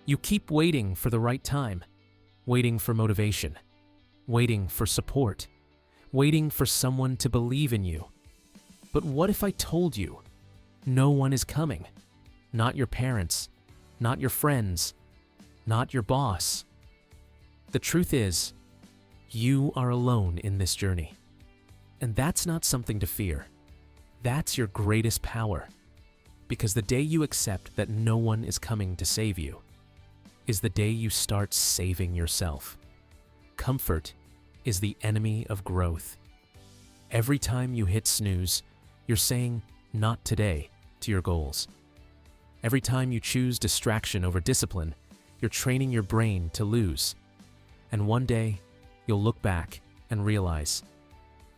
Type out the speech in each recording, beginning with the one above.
You keep waiting for the right time, waiting for motivation, waiting for support, waiting for someone to believe in you. But what if I told you no one is coming? Not your parents, not your friends, not your boss. The truth is, you are alone in this journey. And that's not something to fear. That's your greatest power. Because the day you accept that no one is coming to save you is the day you start saving yourself. Comfort is the enemy of growth. Every time you hit snooze, you're saying, "Not today," to your goals. Every time you choose distraction over discipline, you're training your brain to lose. And one day, you'll look back and realize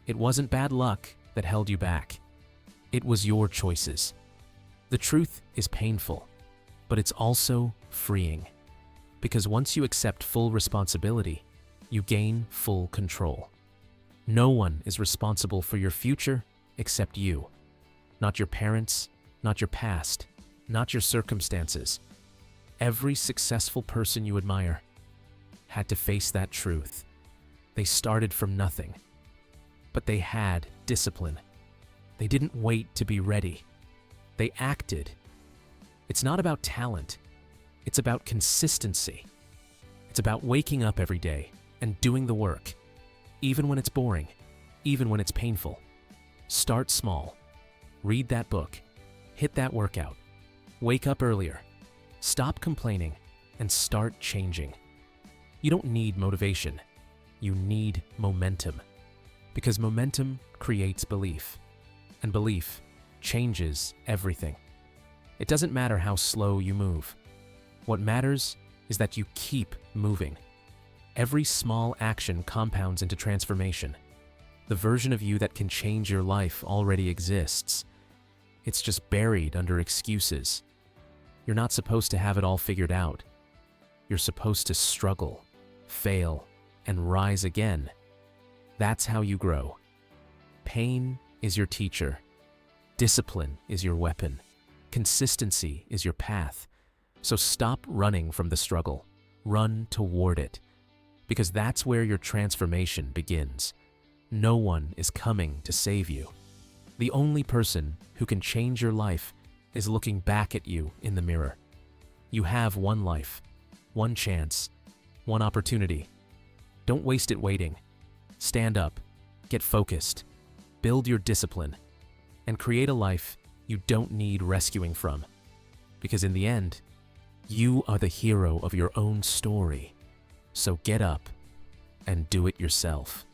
it wasn't bad luck that held you back. It was your choices. The truth is painful, but it's also freeing. Because once you accept full responsibility, you gain full control. No one is responsible for your future except you. Not your parents, not your past, not your circumstances. Every successful person you admire had to face that truth. They started from nothing, but they had discipline. They didn't wait to be ready. They acted. It's not about talent. It's about consistency. It's about waking up every day and doing the work, even when it's boring, even when it's painful. Start small. Read that book. Hit that workout. Wake up earlier. Stop complaining and start changing. You don't need motivation. You need momentum. Because momentum creates belief. And belief changes everything. It doesn't matter how slow you move. What matters is that you keep moving. Every small action compounds into transformation. The version of you that can change your life already exists. It's just buried under excuses. You're not supposed to have it all figured out. You're supposed to struggle, fail, and rise again. That's how you grow. Pain is your teacher. Discipline is your weapon. Consistency is your path. So stop running from the struggle. Run toward it. Because that's where your transformation begins. No one is coming to save you. The only person who can change your life is looking back at you in the mirror. You have one life, one chance, one opportunity. Don't waste it waiting. Stand up, get focused, build your discipline, and create a life you don't need rescuing from. Because in the end, you are the hero of your own story. So get up and do it yourself.